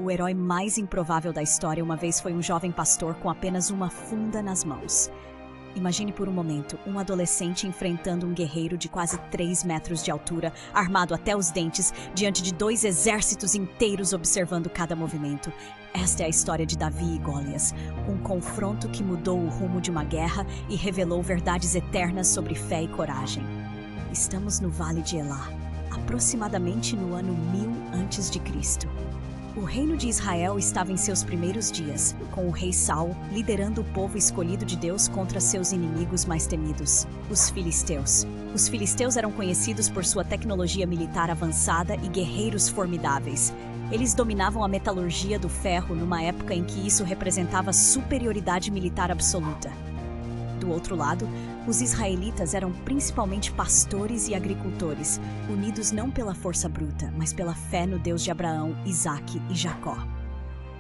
O herói mais improvável da história uma vez foi um jovem pastor com apenas uma funda nas mãos. Imagine por um momento um adolescente enfrentando um guerreiro de quase 3 metros de altura, armado até os dentes, diante de 2 exércitos inteiros observando cada movimento. Esta é a história de Davi e Golias, um confronto que mudou o rumo de uma guerra e revelou verdades eternas sobre fé e coragem. Estamos no Vale de Elá, aproximadamente no ano 1000 a.C. O reino de Israel estava em seus primeiros dias, com o rei Saul liderando o povo escolhido de Deus contra seus inimigos mais temidos, os filisteus. Os filisteus eram conhecidos por sua tecnologia militar avançada e guerreiros formidáveis. Eles dominavam a metalurgia do ferro numa época em que isso representava superioridade militar absoluta. Do outro lado, os israelitas eram principalmente pastores e agricultores, unidos não pela força bruta, mas pela fé no Deus de Abraão, Isaque e Jacó.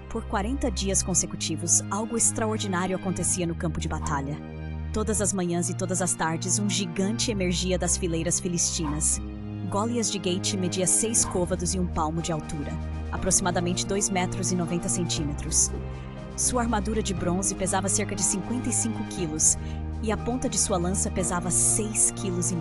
Por 40 dias consecutivos, algo extraordinário acontecia no campo de batalha. Todas as manhãs e todas as tardes, um gigante emergia das fileiras filistinas. Golias de Gate media 6 côvados e 1 palmo de altura, aproximadamente 2 metros e 90 centímetros. Sua armadura de bronze pesava cerca de 55 quilos e a ponta de sua lança pesava 6,5 quilos.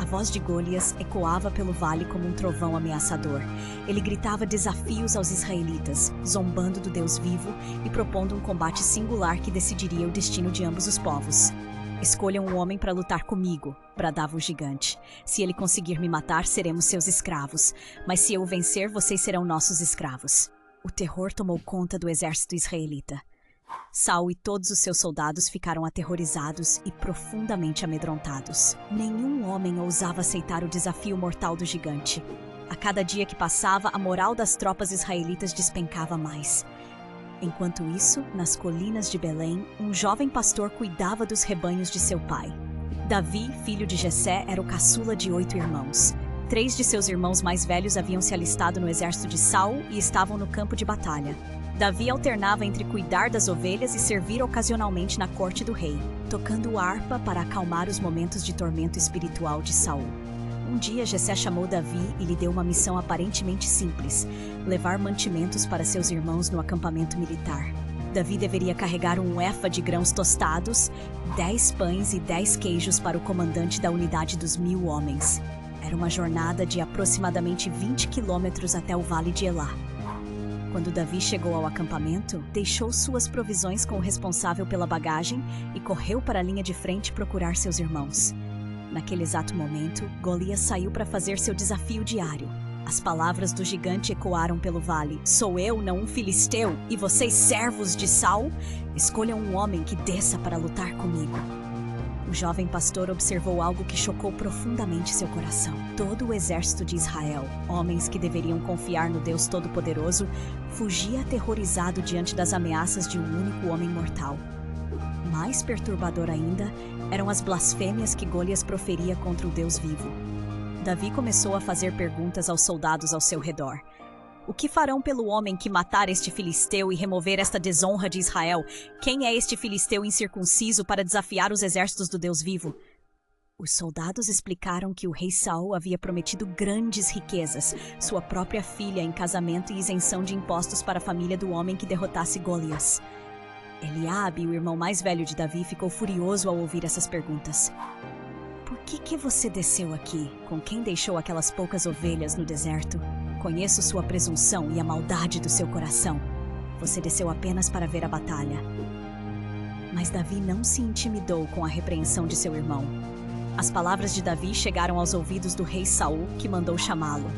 A voz de Golias ecoava pelo vale como um trovão ameaçador. Ele gritava desafios aos israelitas, zombando do Deus vivo e propondo um combate singular que decidiria o destino de ambos os povos. "Escolham um homem para lutar comigo", bradava o gigante. "Se ele conseguir me matar, seremos seus escravos, mas se eu o vencer, vocês serão nossos escravos." O terror tomou conta do exército israelita. Saul e todos os seus soldados ficaram aterrorizados e profundamente amedrontados. Nenhum homem ousava aceitar o desafio mortal do gigante. A cada dia que passava, a moral das tropas israelitas despencava mais. Enquanto isso, nas colinas de Belém, um jovem pastor cuidava dos rebanhos de seu pai. Davi, filho de Jessé, era o caçula de 8 irmãos. 3 de seus irmãos mais velhos haviam se alistado no exército de Saul e estavam no campo de batalha. Davi alternava entre cuidar das ovelhas e servir ocasionalmente na corte do rei, tocando harpa para acalmar os momentos de tormento espiritual de Saul. Um dia, Jessé chamou Davi e lhe deu uma missão aparentemente simples: levar mantimentos para seus irmãos no acampamento militar. Davi deveria carregar um efa de grãos tostados, 10 pães e 10 queijos para o comandante da unidade dos 1000 homens. Era uma jornada de aproximadamente 20 quilômetros até o Vale de Elá. Quando Davi chegou ao acampamento, deixou suas provisões com o responsável pela bagagem e correu para a linha de frente procurar seus irmãos. Naquele exato momento, Golias saiu para fazer seu desafio diário. As palavras do gigante ecoaram pelo vale: "Sou eu, não um filisteu, e vocês servos de Saul? Escolham um homem que desça para lutar comigo." O jovem pastor observou algo que chocou profundamente seu coração. Todo o exército de Israel, homens que deveriam confiar no Deus Todo-Poderoso, fugia aterrorizado diante das ameaças de um único homem mortal. Mais perturbador ainda eram as blasfêmias que Golias proferia contra o Deus vivo. Davi começou a fazer perguntas aos soldados ao seu redor. "O que farão pelo homem que matar este filisteu e remover esta desonra de Israel? Quem é este filisteu incircunciso para desafiar os exércitos do Deus vivo?" Os soldados explicaram que o rei Saul havia prometido grandes riquezas, sua própria filha em casamento e isenção de impostos para a família do homem que derrotasse Golias. Eliabe, o irmão mais velho de Davi, ficou furioso ao ouvir essas perguntas. "Por que você desceu aqui? Com quem deixou aquelas poucas ovelhas no deserto? Conheço sua presunção e a maldade do seu coração. Você desceu apenas para ver a batalha." Mas Davi não se intimidou com a repreensão de seu irmão. As palavras de Davi chegaram aos ouvidos do rei Saul, que mandou chamá-lo.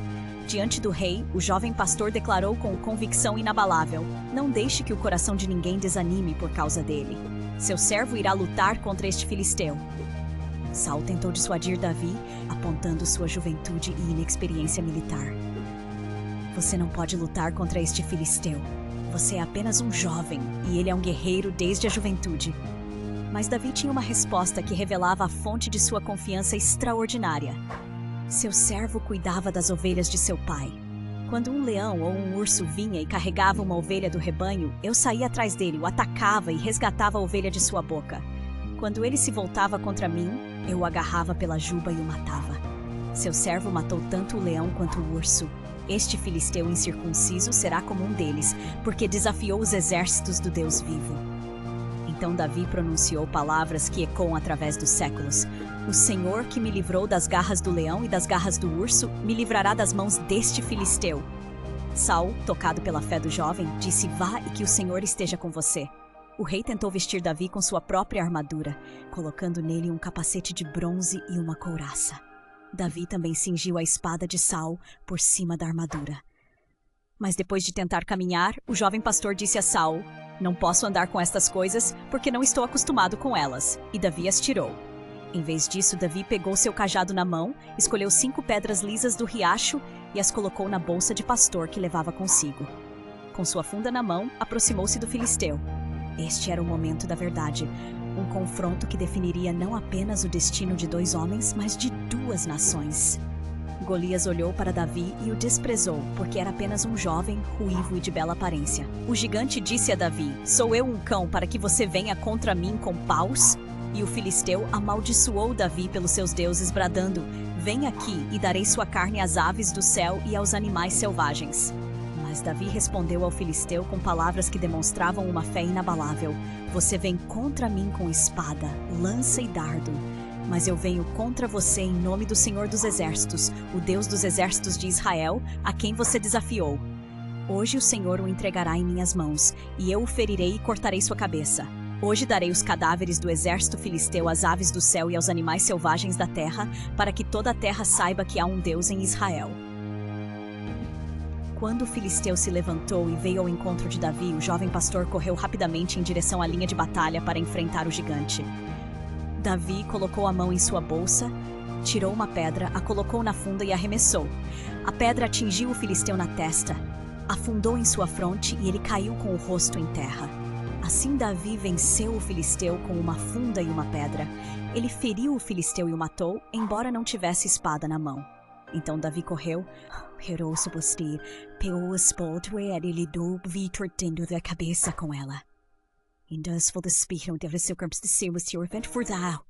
Diante do rei, o jovem pastor declarou com convicção inabalável: "Não deixe que o coração de ninguém desanime por causa dele. Seu servo irá lutar contra este filisteu." Saul tentou dissuadir Davi, apontando sua juventude e inexperiência militar. "Você não pode lutar contra este filisteu. Você é apenas um jovem, e ele é um guerreiro desde a juventude." Mas Davi tinha uma resposta que revelava a fonte de sua confiança extraordinária. Seu servo cuidava das ovelhas de seu pai. Quando um leão ou um urso vinha e carregava uma ovelha do rebanho, eu saía atrás dele, o atacava e resgatava a ovelha de sua boca. Quando ele se voltava contra mim, eu o agarrava pela juba e o matava. Seu servo matou tanto o leão quanto o urso. Este filisteu incircunciso será como um deles, porque desafiou os exércitos do Deus vivo. Então Davi pronunciou palavras que ecoam através dos séculos. O Senhor que me livrou das garras do leão e das garras do urso, me livrará das mãos deste filisteu. Saul, tocado pela fé do jovem, disse: vá e que o Senhor esteja com você. O rei tentou vestir Davi com sua própria armadura, colocando nele um capacete de bronze e uma couraça. Davi também cingiu a espada de Saul por cima da armadura. Mas depois de tentar caminhar, o jovem pastor disse a Saul: não posso andar com estas coisas, porque não estou acostumado com elas. E Davi as tirou. Em vez disso, Davi pegou seu cajado na mão, escolheu 5 pedras lisas do riacho e as colocou na bolsa de pastor que levava consigo. Com sua funda na mão, aproximou-se do filisteu. Este era o momento da verdade, um confronto que definiria não apenas o destino de 2 homens, mas de 2 nações. Golias olhou para Davi e o desprezou, porque era apenas um jovem, ruivo e de bela aparência. O gigante disse a Davi: sou eu um cão para que você venha contra mim com paus? E o filisteu amaldiçoou Davi pelos seus deuses, bradando: vem aqui e darei sua carne às aves do céu e aos animais selvagens. Mas Davi respondeu ao filisteu com palavras que demonstravam uma fé inabalável: você vem contra mim com espada, lança e dardo. Mas eu venho contra você em nome do Senhor dos Exércitos, o Deus dos Exércitos de Israel, a quem você desafiou. Hoje o Senhor o entregará em minhas mãos, e eu o ferirei e cortarei sua cabeça. Hoje darei os cadáveres do exército filisteu às aves do céu e aos animais selvagens da terra, para que toda a terra saiba que há um Deus em Israel. Quando o filisteu se levantou e veio ao encontro de Davi, o jovem pastor correu rapidamente em direção à linha de batalha para enfrentar o gigante. Davi colocou a mão em sua bolsa, tirou uma pedra, a colocou na funda e arremessou. A pedra atingiu o filisteu na testa, afundou em sua fronte e ele caiu com o rosto em terra. Assim Davi venceu o filisteu com uma funda e uma pedra. Ele feriu o filisteu e o matou, embora não tivesse espada na mão. Então Davi correu, pegou a espada e lhe deu cortando a cabeça com ela. Então, for the speaker, deve ser o campo de ser o senhor for thou.